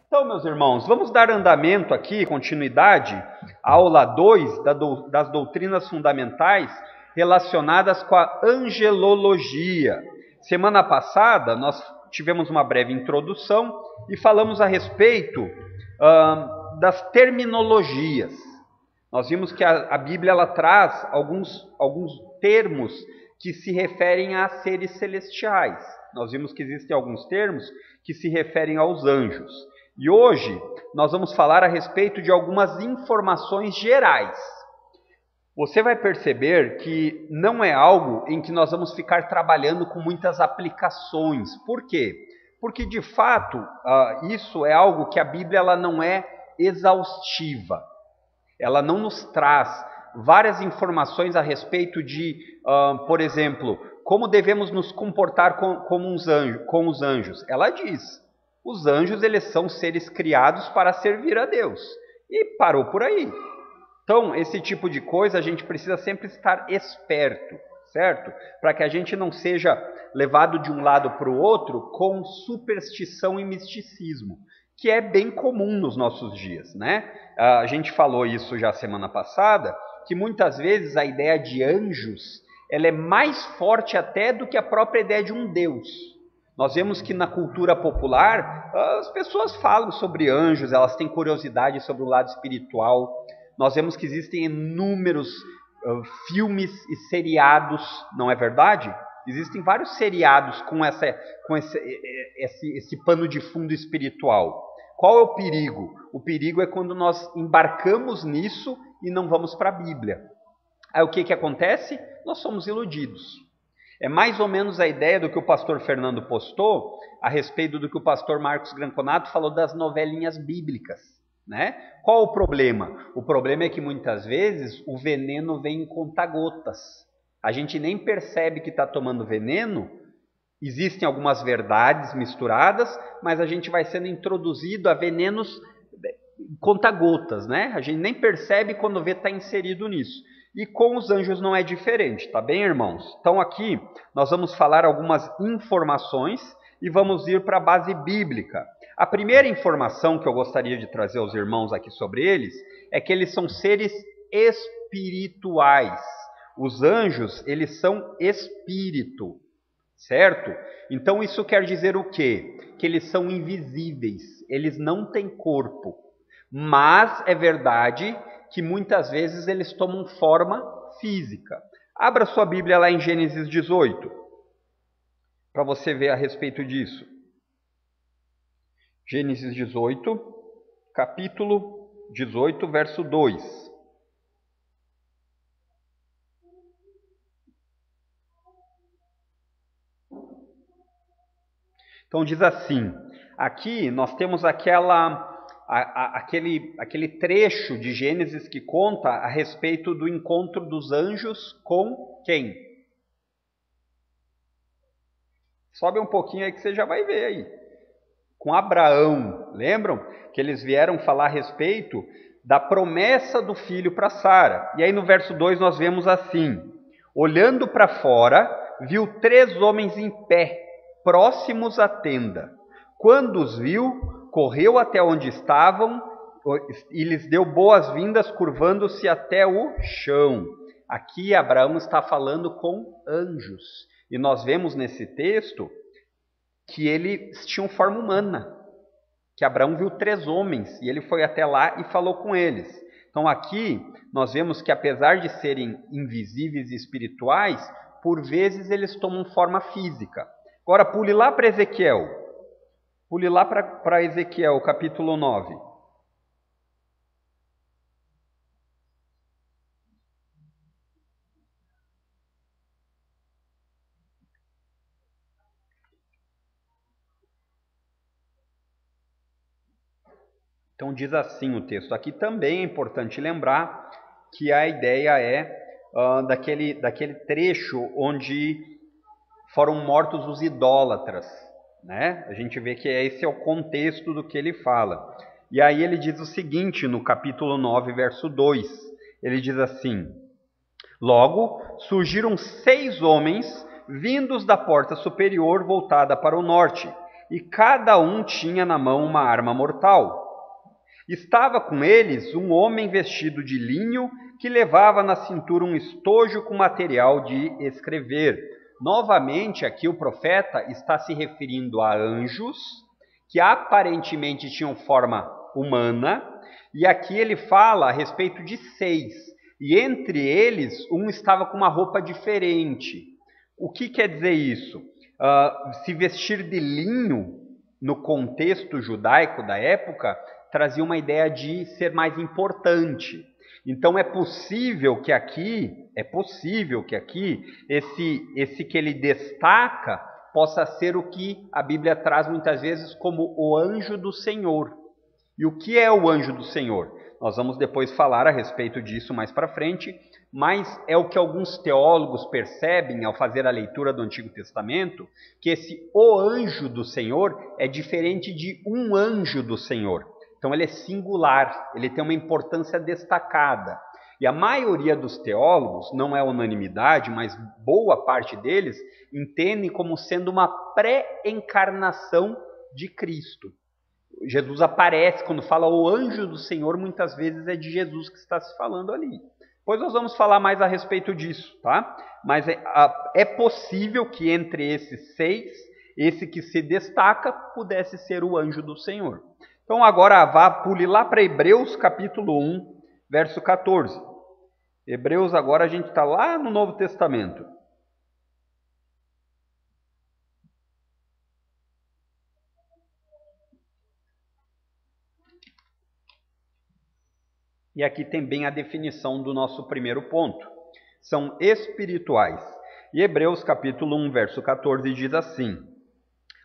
Então, meus irmãos, vamos dar andamento aqui, continuidade, à aula 2 das doutrinas fundamentais relacionadas com a angelologia. Semana passada, nós tivemos uma breve introdução e falamos a respeito das terminologias. Nós vimos que a Bíblia ela traz alguns termos que se referem a seres celestiais. Nós vimos que existem alguns termos que se referem aos anjos. E hoje nós vamos falar a respeito de algumas informações gerais. Você vai perceber que não é algo em que nós vamos ficar trabalhando com muitas aplicações. Por quê? Porque de fato isso é algo que a Bíblia ela não é exaustiva. Ela não nos traz várias informações a respeito de, por exemplo, como devemos nos comportar com os anjos. Ela diz, os anjos eles são seres criados para servir a Deus. E parou por aí. Então, esse tipo de coisa a gente precisa sempre estar esperto, certo? Para que a gente não seja levado de um lado para o outro com superstição e misticismo, que é bem comum nos nossos dias, né? A gente falou isso já semana passada, que muitas vezes a ideia de anjos, ela é mais forte até do que a própria ideia de um Deus. Nós vemos que na cultura popular, as pessoas falam sobre anjos, elas têm curiosidade sobre o lado espiritual. Nós vemos que existem inúmeros filmes e seriados, não é verdade? Existem vários seriados com esse pano de fundo espiritual. Qual é o perigo? O perigo é quando nós embarcamos nisso e não vamos para a Bíblia. Aí o que acontece? Nós somos iludidos. É mais ou menos a ideia do que o pastor Fernando postou a respeito do que o pastor Marcos Granconato falou das novelinhas bíblicas, né? Qual o problema? O problema é que muitas vezes o veneno vem em conta-gotas. A gente nem percebe que está tomando veneno. Existem algumas verdades misturadas, mas a gente vai sendo introduzido a venenos conta-gotas, né? A gente nem percebe quando vê está inserido nisso. E com os anjos não é diferente, tá bem, irmãos? Então aqui nós vamos falar algumas informações e vamos ir para a base bíblica. A primeira informação que eu gostaria de trazer aos irmãos aqui sobre eles é que eles são seres espirituais. Os anjos, eles são espírito, certo? Então isso quer dizer o quê? Que eles são invisíveis, eles não têm corpo. Mas é verdade que muitas vezes eles tomam forma física. Abra sua Bíblia lá em Gênesis 18, para você ver a respeito disso. Gênesis 18, capítulo 18, verso 2. Então diz assim, aqui nós temos aquele trecho de Gênesis que conta a respeito do encontro dos anjos com quem? Sobe um pouquinho aí que você já vai ver aí. Com Abraão. Lembram? Que eles vieram falar a respeito da promessa do filho para Sara. E aí no verso 2 nós vemos assim: olhando para fora, viu 3 homens em pé, próximos à tenda. Quando os viu, correu até onde estavam e lhes deu boas-vindas, curvando-se até o chão. Aqui Abraão está falando com anjos. E nós vemos nesse texto que eles tinham forma humana. Que Abraão viu 3 homens e ele foi até lá e falou com eles. Então aqui nós vemos que apesar de serem invisíveis e espirituais, por vezes eles tomam forma física. Agora pule lá para Ezequiel. Pule lá para Ezequiel, capítulo 9. Então diz assim o texto. Aqui também é importante lembrar que a ideia é daquele trecho onde foram mortos os idólatras, né? A gente vê que esse é o contexto do que ele fala. E aí ele diz o seguinte no capítulo 9, verso 2. Ele diz assim: logo surgiram 6 homens vindos da porta superior voltada para o norte, e cada um tinha na mão uma arma mortal. Estava com eles um homem vestido de linho que levava na cintura um estojo com material de escrever. Novamente, aqui o profeta está se referindo a anjos que aparentemente tinham forma humana, e aqui ele fala a respeito de 6, e entre eles um estava com uma roupa diferente. O que quer dizer isso? Se vestir de linho, no contexto judaico da época, trazia uma ideia de ser mais importante. Então é possível que aqui, esse que ele destaca possa ser o que a Bíblia traz muitas vezes como o anjo do Senhor. E o que é o anjo do Senhor? Nós vamos depois falar a respeito disso mais para frente, mas é o que alguns teólogos percebem ao fazer a leitura do Antigo Testamento, que o anjo do Senhor é diferente de um anjo do Senhor. Então ele é singular, ele tem uma importância destacada. E a maioria dos teólogos, não é unanimidade, mas boa parte deles, entendem como sendo uma pré-encarnação de Cristo. Jesus aparece, quando fala o anjo do Senhor, muitas vezes é de Jesus que está se falando ali. Depois nós vamos falar mais a respeito disso, tá? Mas é possível que entre esses 6, esse que se destaca pudesse ser o anjo do Senhor. Então agora pule lá para Hebreus capítulo 1, verso 14. Hebreus agora a gente está lá no Novo Testamento. E aqui tem bem a definição do nosso primeiro ponto. São espirituais. E Hebreus capítulo 1, verso 14 diz assim: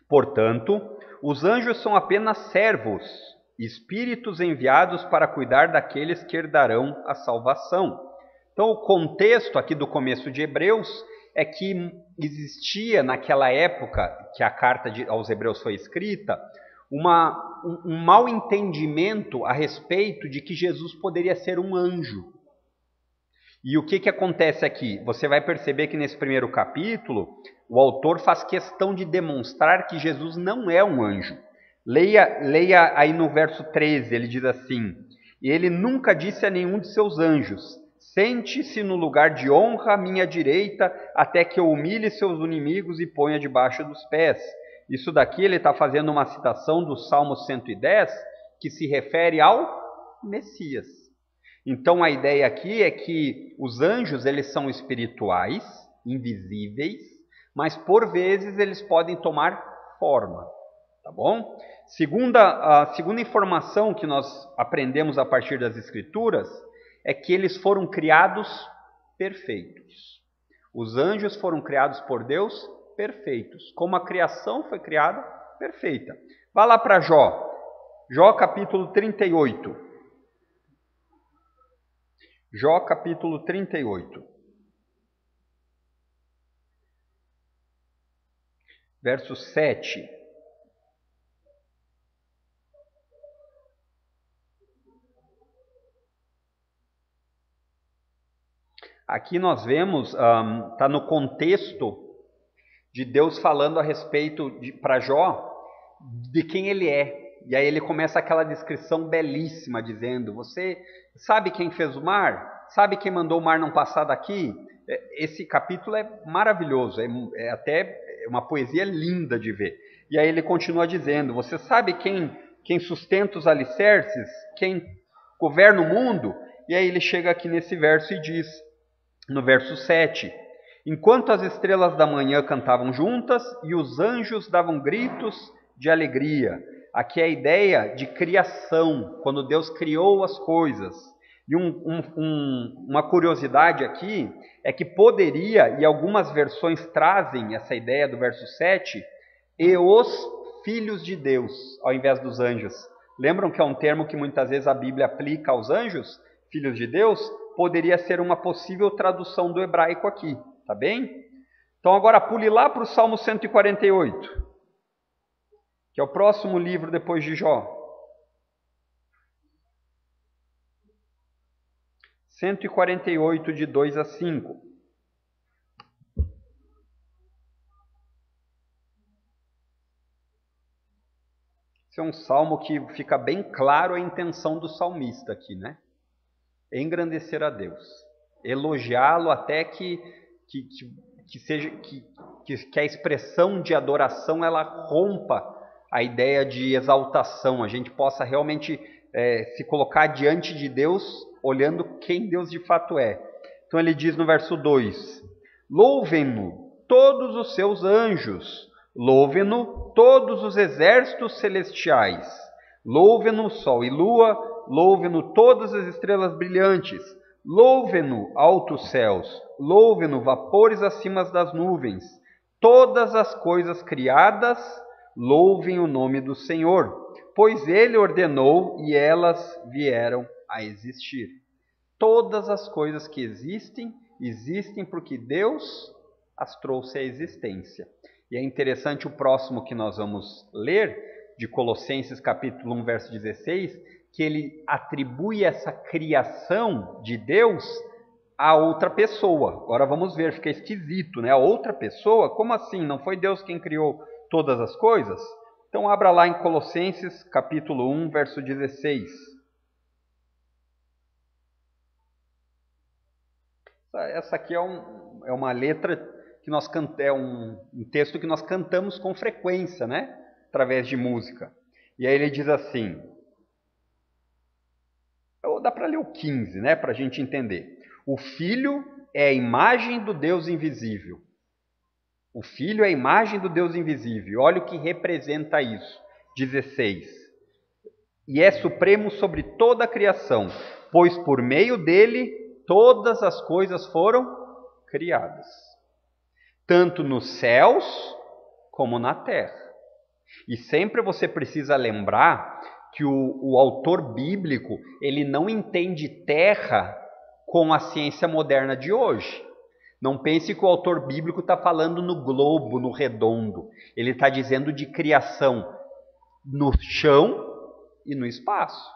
portanto, os anjos são apenas servos, espíritos enviados para cuidar daqueles que herdarão a salvação. Então, o contexto aqui do começo de Hebreus é que existia naquela época que a carta aos Hebreus foi escrita, um mau entendimento a respeito de que Jesus poderia ser um anjo. E o que acontece aqui? Você vai perceber que nesse primeiro capítulo, o autor faz questão de demonstrar que Jesus não é um anjo. Leia aí no verso 13, ele diz assim: e ele nunca disse a nenhum de seus anjos: sente-se no lugar de honra à minha direita, até que eu humilhe seus inimigos e ponha debaixo dos pés. Isso daqui ele está fazendo uma citação do Salmo 110, que se refere ao Messias. Então a ideia aqui é que os anjos eles são espirituais, invisíveis, mas por vezes eles podem tomar forma, tá bom? A segunda informação que nós aprendemos a partir das Escrituras é que eles foram criados perfeitos. Os anjos foram criados por Deus perfeitos, como a criação foi criada perfeita. Vá lá para Jó, Jó capítulo 38. Jó capítulo 38. Verso 7. Aqui nós vemos, está no contexto de Deus falando a respeito para Jó de quem ele é. E aí ele começa aquela descrição belíssima, dizendo: você sabe quem fez o mar? Sabe quem mandou o mar não passar daqui? Esse capítulo é maravilhoso, é até uma poesia linda de ver. E aí ele continua dizendo: você sabe quem sustenta os alicerces? Quem governa o mundo? E aí ele chega aqui nesse verso e diz, no verso 7, enquanto as estrelas da manhã cantavam juntas e os anjos davam gritos de alegria. Aqui é a ideia de criação, quando Deus criou as coisas. E uma curiosidade aqui é que poderia, e algumas versões trazem essa ideia do verso 7, e os filhos de Deus, ao invés dos anjos. Lembram que é um termo que muitas vezes a Bíblia aplica aos anjos? Filhos de Deus? Poderia ser uma possível tradução do hebraico aqui, tá bem? Então agora pule lá para o Salmo 148, que é o próximo livro depois de Jó. 148, de 2 a 5. Esse é um salmo que fica bem claro a intenção do salmista aqui, né? Engrandecer a Deus, elogiá-lo até que a expressão de adoração ela rompa a ideia de exaltação, a gente possa realmente se colocar diante de Deus olhando quem Deus de fato é. Então ele diz no verso 2: louvem-no todos os seus anjos, louvem-no todos os exércitos celestiais, louvem-no sol e lua, louvem-no todas as estrelas brilhantes, louvem-no altos céus, louvem-no vapores acima das nuvens, todas as coisas criadas, louvem o nome do Senhor, pois ele ordenou e elas vieram a existir. Todas as coisas que existem, existem porque Deus as trouxe à existência. E é interessante o próximo que nós vamos ler, de Colossenses capítulo 1, verso 16, que ele atribui essa criação de Deus a outra pessoa. Agora vamos ver, fica esquisito, né? A outra pessoa, como assim? Não foi Deus quem criou todas as coisas? Então abra lá em Colossenses capítulo 1, verso 16. Essa aqui é uma letra que é um texto que nós cantamos com frequência, né? Através de música. E aí ele diz assim, dá para ler o 15, né? Para a gente entender. O Filho é a imagem do Deus invisível. O Filho é a imagem do Deus invisível. Olha o que representa isso. 16. E é supremo sobre toda a criação, pois por meio dele todas as coisas foram criadas, tanto nos céus como na terra. E sempre você precisa lembrar que o autor bíblico, ele não entende terra com a ciência moderna de hoje. Não pense que o autor bíblico está falando no globo, no redondo. Ele está dizendo de criação no chão e no espaço.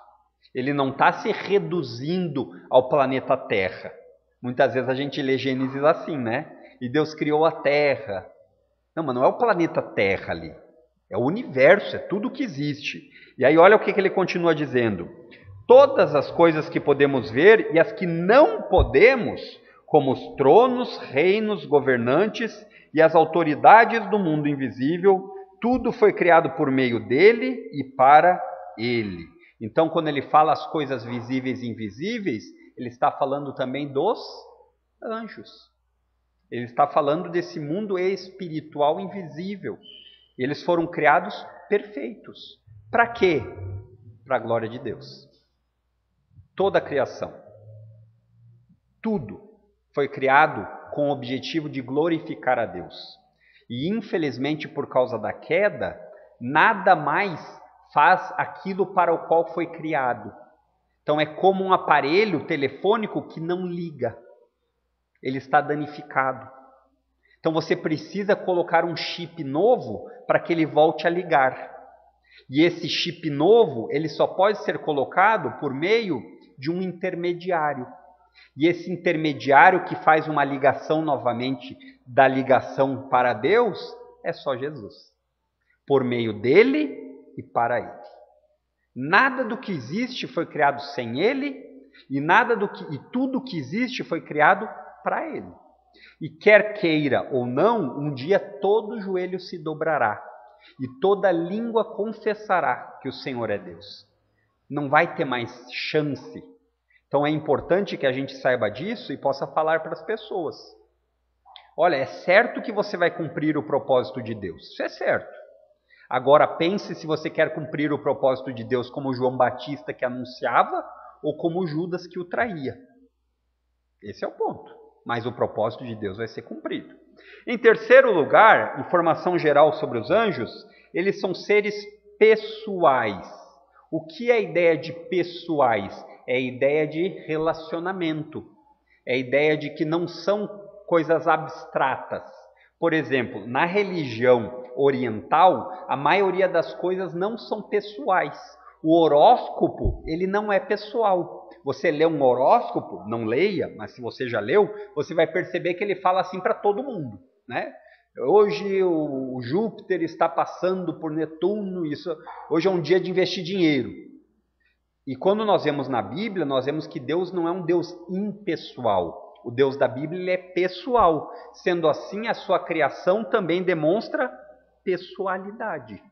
Ele não está se reduzindo ao planeta Terra. Muitas vezes a gente lê Gênesis assim, né? E Deus criou a Terra. Não, mas não é o planeta Terra ali. É o universo, é tudo que existe. E aí olha o que ele continua dizendo. Todas as coisas que podemos ver e as que não podemos, como os tronos, reinos, governantes e as autoridades do mundo invisível, tudo foi criado por meio dele e para ele. Então, quando ele fala as coisas visíveis e invisíveis, ele está falando também dos anjos. Ele está falando desse mundo espiritual invisível. Eles foram criados perfeitos. Para quê? Para a glória de Deus. Toda a criação. Tudo foi criado com o objetivo de glorificar a Deus. E infelizmente, por causa da queda, nada mais faz aquilo para o qual foi criado. Então é como um aparelho telefônico que não liga. Ele está danificado. Então você precisa colocar um chip novo para que ele volte a ligar. E esse chip novo, ele só pode ser colocado por meio de um intermediário. E esse intermediário que faz uma ligação novamente da ligação para Deus é só Jesus. Por meio dele e para ele. Nada do que existe foi criado sem ele e tudo que existe foi criado para ele. E quer queira ou não, um dia todo joelho se dobrará e toda língua confessará que o Senhor é Deus. Não vai ter mais chance. Então é importante que a gente saiba disso e possa falar para as pessoas. Olha, é certo que você vai cumprir o propósito de Deus. Isso é certo. Agora pense se você quer cumprir o propósito de Deus como João Batista que anunciava ou como Judas que o traía. Esse é o ponto. Mas o propósito de Deus vai ser cumprido. Em terceiro lugar, informação geral sobre os anjos, eles são seres pessoais. O que é a ideia de pessoais? É a ideia de relacionamento. É a ideia de que não são coisas abstratas. Por exemplo, na religião oriental, a maioria das coisas não são pessoais. O horóscopo, ele não é pessoal. Você lê um horóscopo, não leia, mas se você já leu, você vai perceber que ele fala assim para todo mundo, né? Hoje o Júpiter está passando por Netuno, hoje é um dia de investir dinheiro. E quando nós vemos na Bíblia, nós vemos que Deus não é um Deus impessoal. O Deus da Bíblia ele é pessoal. Sendo assim, a sua criação também demonstra pessoalidade.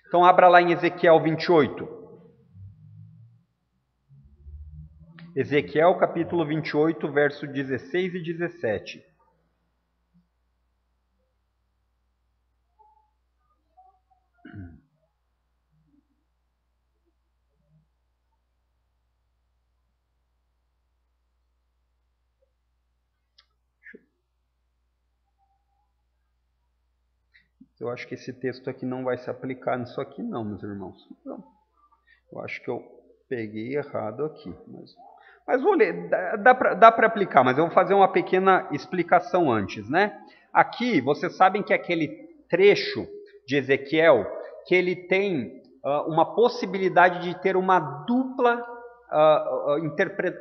Então abra lá em Ezequiel 28. Ezequiel capítulo 28, verso 16 e 17. Eu acho que esse texto aqui não vai se aplicar nisso aqui não, meus irmãos. Não. Eu acho que eu peguei errado aqui. Mas vou ler, dá para aplicar, mas eu vou fazer uma pequena explicação antes, né? Aqui, vocês sabem que aquele trecho de Ezequiel, que ele tem uma possibilidade de ter uma dupla,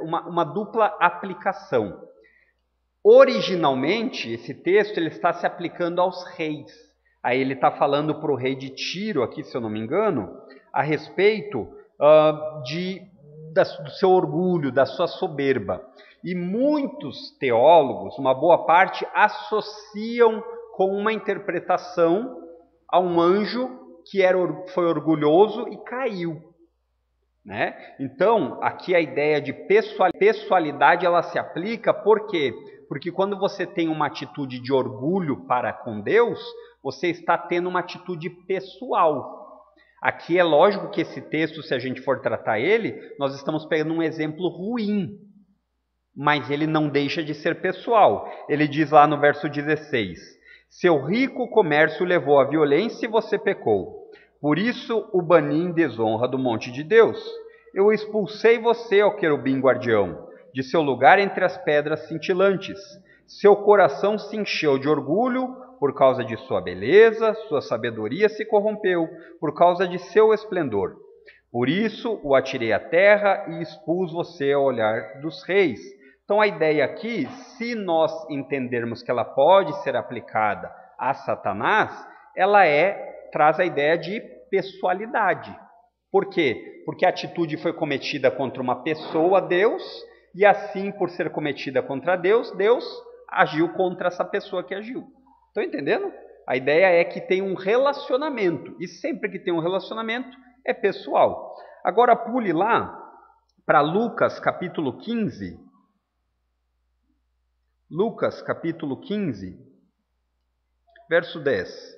uma dupla aplicação. Originalmente, esse texto ele está se aplicando aos reis. Aí ele está falando para o rei de Tiro, aqui, se eu não me engano, a respeito do seu orgulho, da sua soberba. E muitos teólogos, uma boa parte, associam com uma interpretação a um anjo que foi orgulhoso e caiu. Né? Então, aqui a ideia de pessoalidade ela se aplica, por quê? Porque quando você tem uma atitude de orgulho para com Deus, você está tendo uma atitude pessoal. Aqui é lógico que esse texto, se a gente for tratar ele, nós estamos pegando um exemplo ruim, mas ele não deixa de ser pessoal. Ele diz lá no verso 16, seu rico comércio levou à violência e você pecou. Por isso o bani em desonra do monte de Deus. Eu expulsei você, ó querubim guardião, de seu lugar entre as pedras cintilantes. Seu coração se encheu de orgulho por causa de sua beleza, sua sabedoria se corrompeu por causa de seu esplendor. Por isso o atirei à terra e expus você ao olhar dos reis. Então a ideia aqui, se nós entendermos que ela pode ser aplicada a Satanás, ela traz a ideia de pessoalidade. Por quê? Porque a atitude foi cometida contra uma pessoa, Deus, e assim, por ser cometida contra Deus, Deus agiu contra essa pessoa que agiu. Estão entendendo? A ideia é que tem um relacionamento, e sempre que tem um relacionamento, é pessoal. Agora pule lá para Lucas capítulo 15. Lucas capítulo 15, verso 10.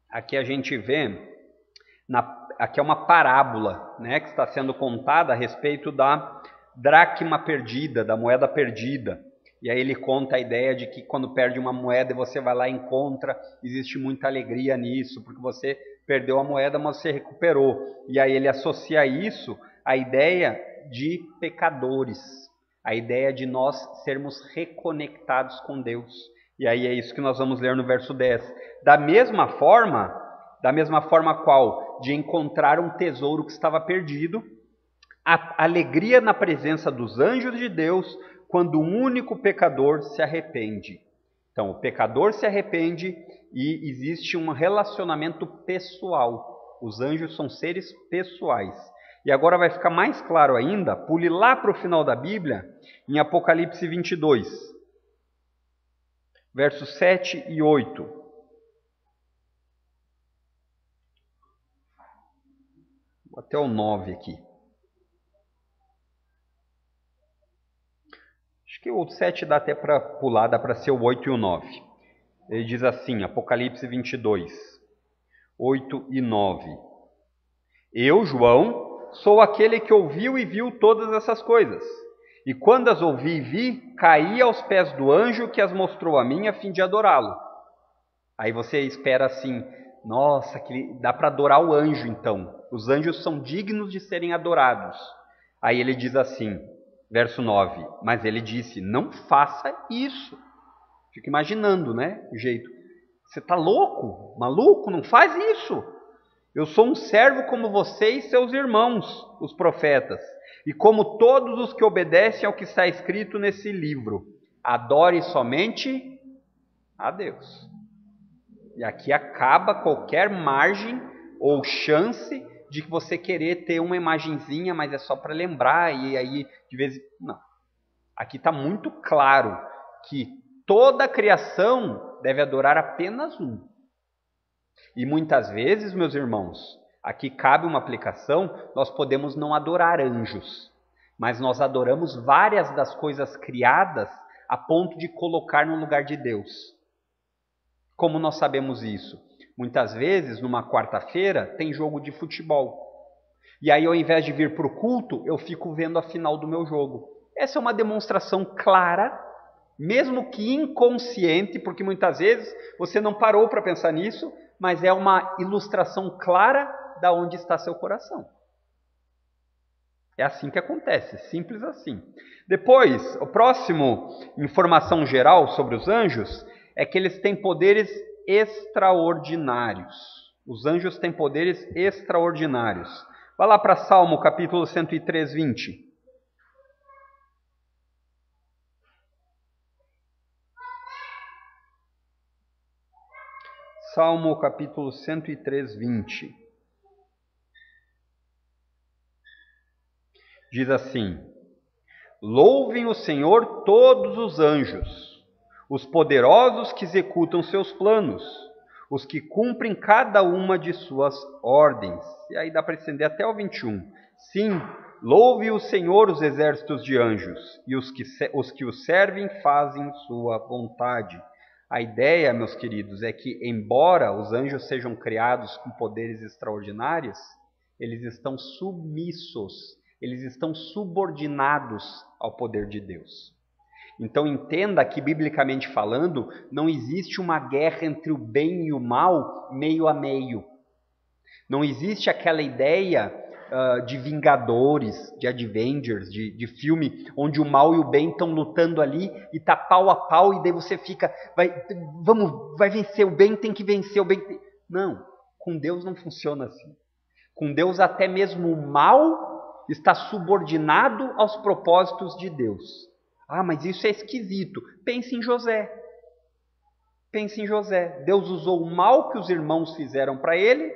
Aqui a gente vê, aqui é uma parábola, né, que está sendo contada a respeito da dracma perdida, da moeda perdida. E aí ele conta a ideia de que quando perde uma moeda e você vai lá e encontra, existe muita alegria nisso, porque você perdeu a moeda, mas você recuperou. E aí ele associa isso à ideia de pecadores, a ideia de nós sermos reconectados com Deus. E aí é isso que nós vamos ler no verso 10. Da mesma forma qual de encontrar um tesouro que estava perdido, a alegria na presença dos anjos de Deus quando um único pecador se arrepende. Então, o pecador se arrepende e existe um relacionamento pessoal. Os anjos são seres pessoais. E agora vai ficar mais claro ainda, pule lá para o final da Bíblia, em Apocalipse 22. Versos 7 e 8. Vou até o 9 aqui. Acho que o 7 dá até para pular, dá para ser o 8 e o 9. Ele diz assim, Apocalipse 22, 8 e 9. Eu, João, sou aquele que ouviu e viu todas essas coisas. E quando as ouvi e vi, caí aos pés do anjo que as mostrou a mim a fim de adorá-lo. Aí você espera assim, nossa, que dá para adorar o anjo então. Os anjos são dignos de serem adorados. Aí ele diz assim, verso 9, mas ele disse, não faça isso. Fica imaginando, né, o jeito. Você está louco? Maluco? Não faz isso. Eu sou um servo como você e seus irmãos, os profetas, e como todos os que obedecem ao que está escrito nesse livro. Adore somente a Deus. E aqui acaba qualquer margem ou chance de você querer ter uma imagenzinha, mas é só para lembrar, e aí de vez em quando. Não. Aqui está muito claro que toda a criação deve adorar apenas um. E muitas vezes, meus irmãos, aqui cabe uma aplicação, nós podemos não adorar anjos, mas nós adoramos várias das coisas criadas a ponto de colocar no lugar de Deus. Como nós sabemos isso? Muitas vezes, numa quarta-feira, tem jogo de futebol. E aí, ao invés de vir para o culto, eu fico vendo a final do meu jogo. Essa é uma demonstração clara, mesmo que inconsciente, porque muitas vezes você não parou para pensar nisso, mas é uma ilustração clara de onde está seu coração. É assim que acontece, simples assim. Depois, a próxima informação geral sobre os anjos é que eles têm poderes extraordinários. Os anjos têm poderes extraordinários. Vai lá para Salmo capítulo 103, 20. Salmo capítulo 103, 20. Diz assim: Louvem o Senhor todos os anjos, os poderosos que executam seus planos, os que cumprem cada uma de suas ordens. E aí dá para estender até o 21. Sim, louve o Senhor os exércitos de anjos, e os que o servem fazem sua vontade. A ideia, meus queridos, é que, embora os anjos sejam criados com poderes extraordinários, eles estão submissos, eles estão subordinados ao poder de Deus. Então entenda que, biblicamente falando, não existe uma guerra entre o bem e o mal meio a meio. Não existe aquela ideia de Vingadores, de Avengers, de filme, onde o mal e o bem estão lutando ali e está pau a pau, e daí você fica, vai vencer o bem, tem que vencer o bem. Não, com Deus não funciona assim. Com Deus até mesmo o mal está subordinado aos propósitos de Deus. Ah, mas isso é esquisito. Pense em José. Pense em José. Deus usou o mal que os irmãos fizeram para ele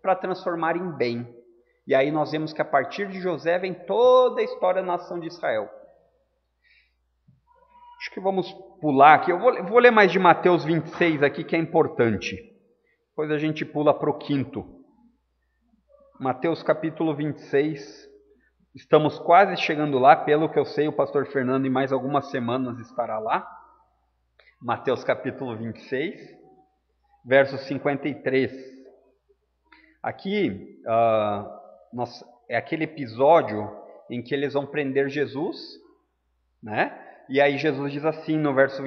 para transformar em bem. E aí nós vemos que a partir de José vem toda a história da nação de Israel. Acho que vamos pular aqui. Eu vou ler mais de Mateus 26 aqui, que é importante. Depois a gente pula para o 5º. Mateus capítulo 26. Estamos quase chegando lá, pelo que eu sei, o pastor Fernando em mais algumas semanas estará lá. Mateus capítulo 26, verso 53. Aqui é aquele episódio em que eles vão prender Jesus, né? E aí Jesus diz assim no verso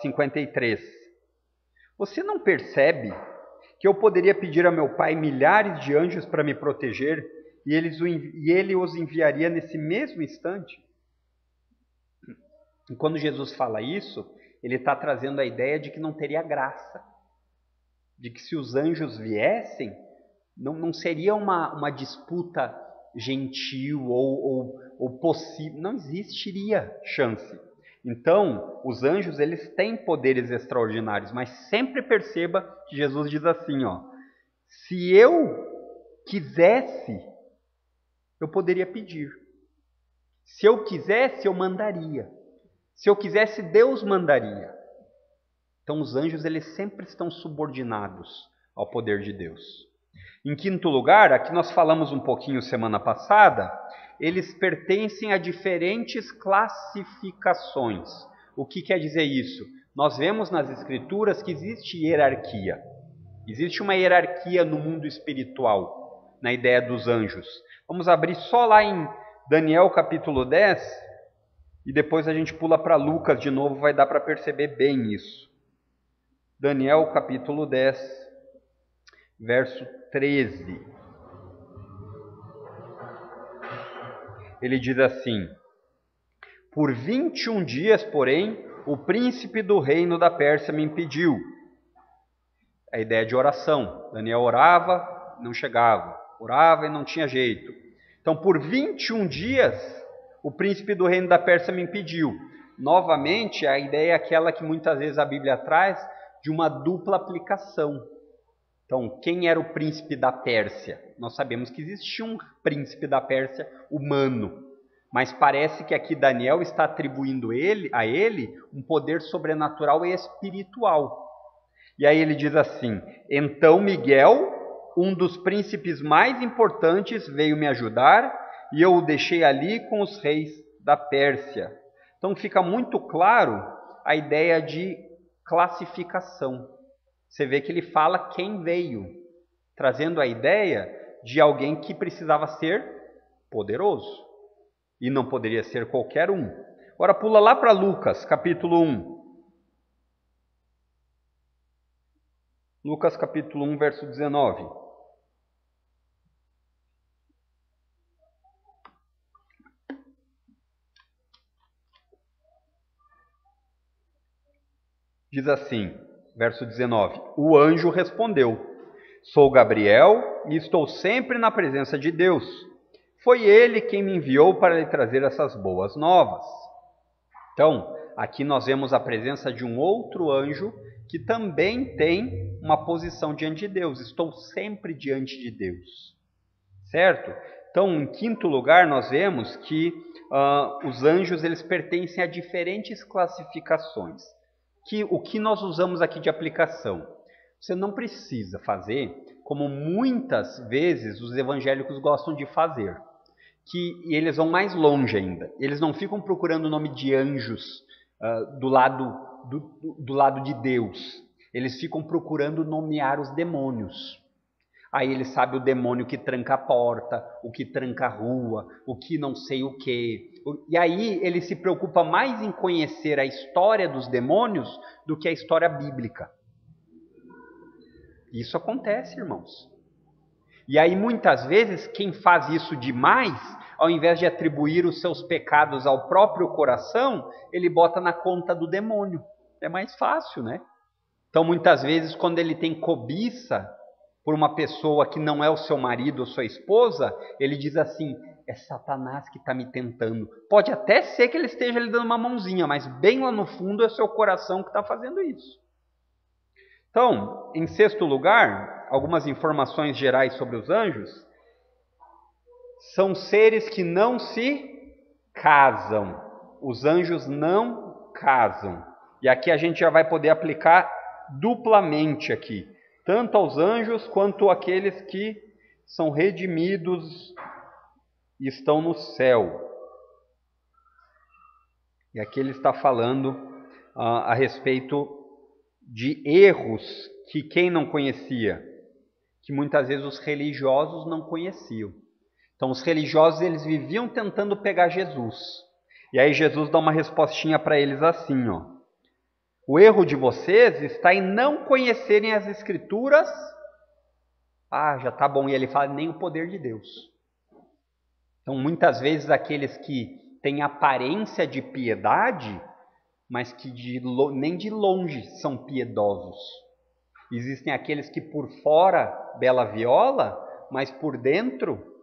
53. Você não percebe que eu poderia pedir a meu Pai milhares de anjos para me proteger, e ele os enviaria nesse mesmo instante? E quando Jesus fala isso, ele está trazendo a ideia de que não teria graça. De que se os anjos viessem, não seria uma disputa gentil ou possível. Não existiria chance. Então, os anjos, eles têm poderes extraordinários, mas sempre perceba que Jesus diz assim, se eu quisesse, eu poderia pedir. Se eu quisesse, eu mandaria. Se eu quisesse, Deus mandaria. Então os anjos, eles sempre estão subordinados ao poder de Deus. Em 5º lugar, aqui nós falamos um pouquinho semana passada, eles pertencem a diferentes classificações. O que quer dizer isso? Nós vemos nas Escrituras que existe hierarquia. Existe uma hierarquia no mundo espiritual, na ideia dos anjos. Vamos abrir só lá em Daniel capítulo 10, e depois a gente pula para Lucas de novo, vai dar para perceber bem isso. Daniel capítulo 10, verso 13. Ele diz assim: Por 21 dias, porém, o príncipe do reino da Pérsia me impediu. a ideia de oração. Daniel orava, não chegava. Orava e não tinha jeito. Então, por 21 dias, o príncipe do reino da Pérsia me impediu. Novamente, a ideia é aquela que muitas vezes a Bíblia traz, de uma dupla aplicação. Então, quem era o príncipe da Pérsia? Nós sabemos que existia um príncipe da Pérsia humano, mas parece que aqui Daniel está atribuindo a ele um poder sobrenatural e espiritual. E aí ele diz assim: então Miguel, um dos príncipes mais importantes, veio me ajudar e eu o deixei ali com os reis da Pérsia. Então fica muito claro a ideia de classificação. Você vê que ele fala quem veio, trazendo a ideia de alguém que precisava ser poderoso. E não poderia ser qualquer um. Agora pula lá para Lucas, capítulo 1. Lucas, capítulo 1, verso 19. Diz assim, verso 19: o anjo respondeu: sou Gabriel e estou sempre na presença de Deus. Foi ele quem me enviou para lhe trazer essas boas novas. Então, aqui nós vemos a presença de um outro anjo que também tem uma posição diante de Deus. Estou sempre diante de Deus. Certo? Então, em quinto lugar, nós vemos que os anjos eles pertencem a diferentes classificações. O que nós usamos aqui de aplicação? Você não precisa fazer como muitas vezes os evangélicos gostam de fazer, que eles vão mais longe ainda. Eles não ficam procurando o nome de anjos do lado de Deus. Eles ficam procurando nomear os demônios. Aí ele sabe o demônio que tranca a porta, o que tranca a rua, o que não sei o quê. E aí ele se preocupa mais em conhecer a história dos demônios do que a história bíblica. Isso acontece, irmãos. E aí muitas vezes quem faz isso demais, ao invés de atribuir os seus pecados ao próprio coração, ele bota na conta do demônio. É mais fácil, né? Então muitas vezes quando ele tem cobiça por uma pessoa que não é o seu marido ou sua esposa, ele diz assim: é Satanás que está me tentando. Pode até ser que ele esteja lhe dando uma mãozinha, mas bem lá no fundo é o seu coração que está fazendo isso. Então, em sexto lugar, algumas informações gerais sobre os anjos. São seres que não se casam. Os anjos não casam. E aqui a gente já vai poder aplicar duplamente aqui, tanto aos anjos quanto àqueles que são redimidos e estão no céu. E aqui ele está falando a respeito de erros que quem não conhecia, que muitas vezes os religiosos não conheciam. Então os religiosos eles viviam tentando pegar Jesus. E aí Jesus dá uma respostinha para eles assim, ó: o erro de vocês está em não conhecerem as Escrituras. Já tá bom. E ele fala, nem o poder de Deus. Então, muitas vezes, aqueles que têm aparência de piedade, mas que nem de longe são piedosos. Existem aqueles que por fora, bela viola, mas por dentro,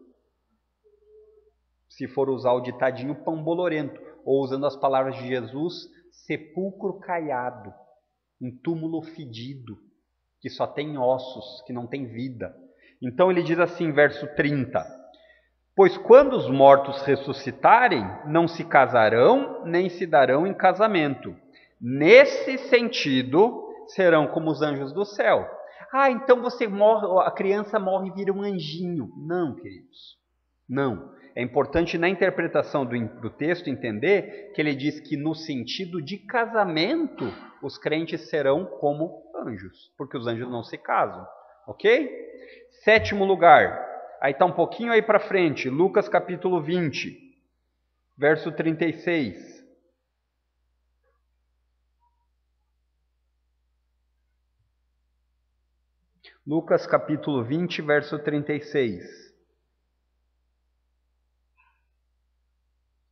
se for usar o ditadinho, pão bolorento. Ou usando as palavras de Jesus, sepulcro caiado, um túmulo fedido, que só tem ossos, que não tem vida. Então ele diz assim, verso 30, pois quando os mortos ressuscitarem, não se casarão, nem se darão em casamento. Nesse sentido, serão como os anjos do céu. Então você morre, a criança morre e vira um anjinho. Não, queridos, não. É importante na interpretação do texto entender que ele diz que no sentido de casamento, os crentes serão como anjos, porque os anjos não se casam, ok? Sétimo lugar, aí está um pouquinho aí para frente, Lucas capítulo 20, verso 36. Lucas capítulo 20, verso 36.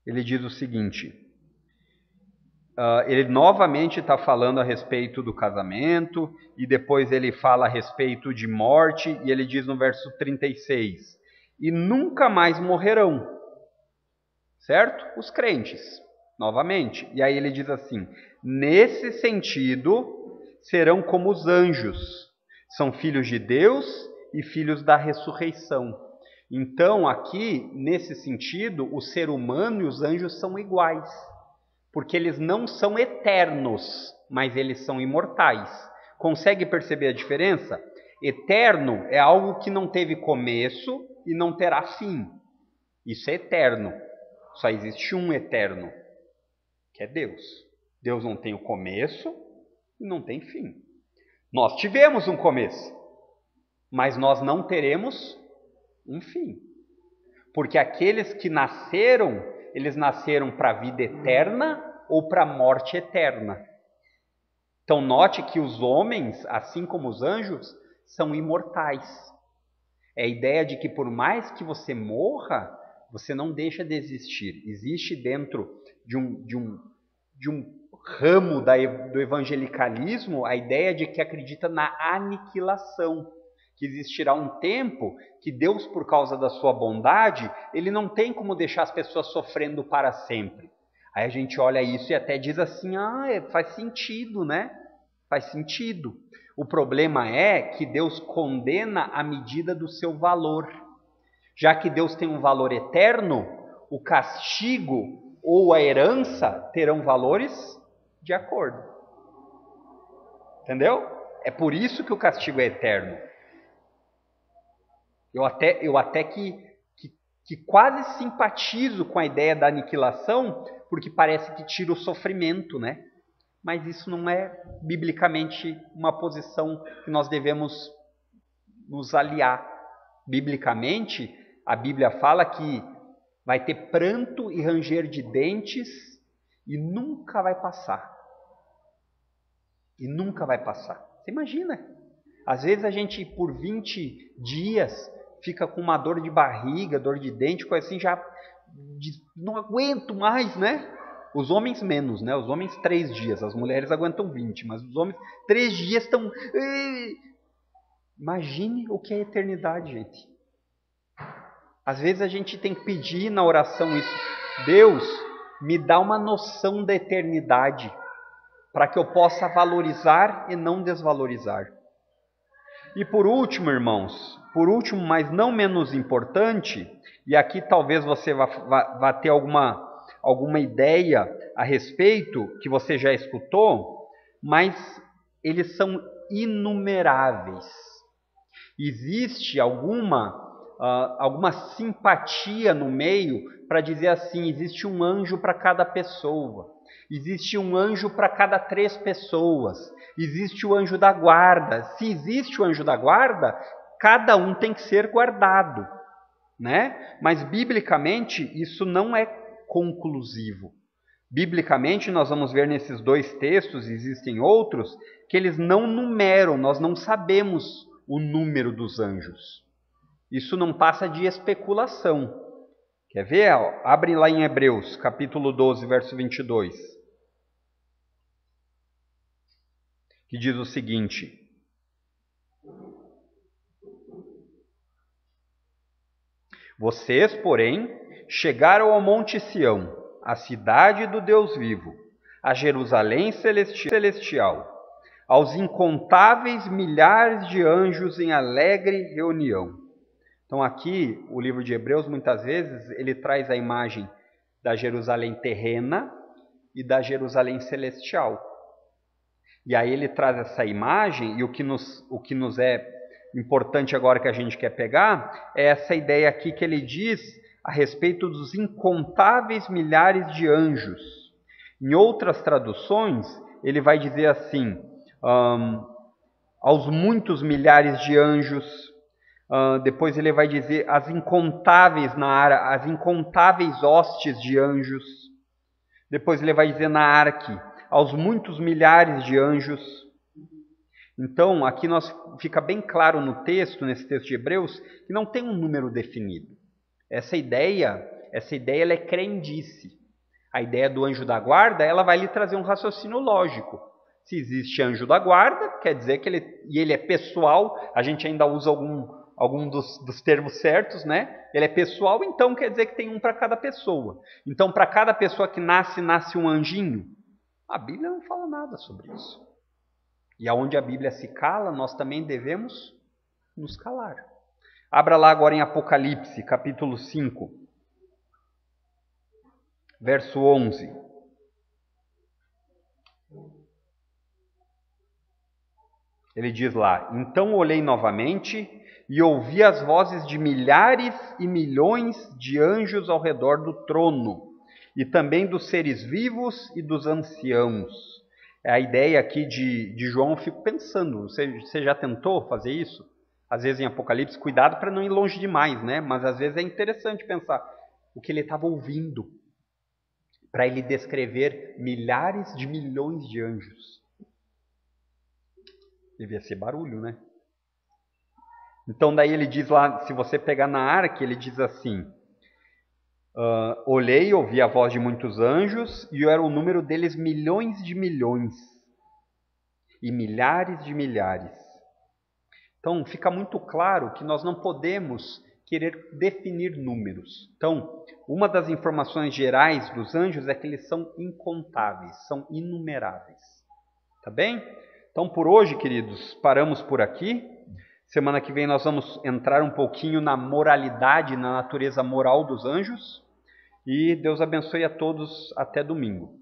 Ele diz o seguinte: ele novamente está falando a respeito do casamento, e depois ele fala a respeito de morte, e ele diz no verso 36, e nunca mais morrerão, certo? Os crentes, novamente. E aí ele diz assim, nesse sentido, serão como os anjos, são filhos de Deus e filhos da ressurreição. Então, aqui, nesse sentido, o ser humano e os anjos são iguais, porque eles não são eternos, mas eles são imortais. Consegue perceber a diferença? Eterno é algo que não teve começo e não terá fim. Isso é eterno. Só existe um eterno, que é Deus. Deus não tem o começo e não tem fim. Nós tivemos um começo, mas nós não teremos um fim. Porque aqueles que nasceram, eles nasceram para a vida eterna ou para a morte eterna. Então note que os homens, assim como os anjos, são imortais. É a ideia de que por mais que você morra, você não deixa de existir. Existe dentro de um ramo do evangelicalismo a ideia de que acredita na aniquilação. Que existirá um tempo que Deus, por causa da sua bondade, ele não tem como deixar as pessoas sofrendo para sempre. Aí a gente olha isso e até diz assim, faz sentido, né? Faz sentido. O problema é que Deus condena a medida do seu valor. Já que Deus tem um valor eterno, o castigo ou a herança terão valores de acordo. Entendeu? É por isso que o castigo é eterno. Eu até que quase simpatizo com a ideia da aniquilação, porque parece que tira o sofrimento, né? Mas isso não é biblicamente uma posição que nós devemos nos aliar. Biblicamente, a Bíblia fala que vai ter pranto e ranger de dentes e nunca vai passar. E nunca vai passar. Você imagina? Às vezes a gente, por 20 dias, fica com uma dor de barriga, dor de dente, coisa assim, já não aguento mais, né? Os homens menos, né? Os homens 3 dias, as mulheres aguentam 20, mas os homens 3 dias estão... Imagine o que é eternidade, gente. Às vezes a gente tem que pedir na oração isso. Deus, me dá uma noção da eternidade, para que eu possa valorizar e não desvalorizar. E por último, irmãos, mas não menos importante, e aqui talvez você vá ter alguma ideia a respeito, que você já escutou, mas eles são inumeráveis. Existe alguma simpatia no meio para dizer assim, existe um anjo para cada pessoa. Existe um anjo para cada 3 pessoas. Existe o anjo da guarda. Se existe o anjo da guarda, cada um tem que ser guardado, né? Mas biblicamente isso não é conclusivo. Biblicamente nós vamos ver nesses 2 textos, existem outros, que eles não numeram, nós não sabemos o número dos anjos. Isso não passa de especulação. Quer ver? Abre lá em Hebreus, capítulo 12, verso 22. Que diz o seguinte: vocês, porém, chegaram ao Monte Sião, a cidade do Deus vivo, a Jerusalém celestial, aos incontáveis milhares de anjos em alegre reunião. Então aqui, o livro de Hebreus, muitas vezes, ele traz a imagem da Jerusalém terrena e da Jerusalém celestial. E aí ele traz essa imagem, e o que nos é importante agora que a gente quer pegar, é essa ideia aqui que ele diz a respeito dos incontáveis milhares de anjos. Em outras traduções, ele vai dizer assim, aos muitos milhares de anjos. Depois ele vai dizer as incontáveis hostes de anjos. Depois ele vai dizer na arque, aos muitos milhares de anjos. Então, aqui fica bem claro no texto, nesse texto de Hebreus, que não tem um número definido. Essa ideia ela é crendice. A ideia do anjo da guarda, ela vai lhe trazer um raciocínio lógico. Se existe anjo da guarda, quer dizer que ele é pessoal, a gente ainda usa algum dos termos certos, né? Ele é pessoal, então quer dizer que tem um para cada pessoa. Então, para cada pessoa que nasce um anjinho. A Bíblia não fala nada sobre isso. E aonde a Bíblia se cala, nós também devemos nos calar. Abra lá agora em Apocalipse, capítulo 5, verso 11. Ele diz lá: então olhei novamente e ouvi as vozes de milhares e milhões de anjos ao redor do trono, e também dos seres vivos e dos anciãos. É a ideia aqui de João, eu fico pensando, você já tentou fazer isso? Às vezes em Apocalipse, cuidado para não ir longe demais, né? Mas às vezes é interessante pensar o que ele estava ouvindo, para ele descrever milhares de milhões de anjos. Devia ser barulho, né? Então daí ele diz lá, se você pegar na arca, ele diz assim: olhei e ouvi a voz de muitos anjos, e era o número deles milhões de milhões, e milhares de milhares. Então fica muito claro que nós não podemos querer definir números. Então, uma das informações gerais dos anjos é que eles são incontáveis, são inumeráveis. Tá bem? Então, por hoje, queridos, paramos por aqui. Semana que vem nós vamos entrar um pouquinho na moralidade, na natureza moral dos anjos. E Deus abençoe a todos até domingo.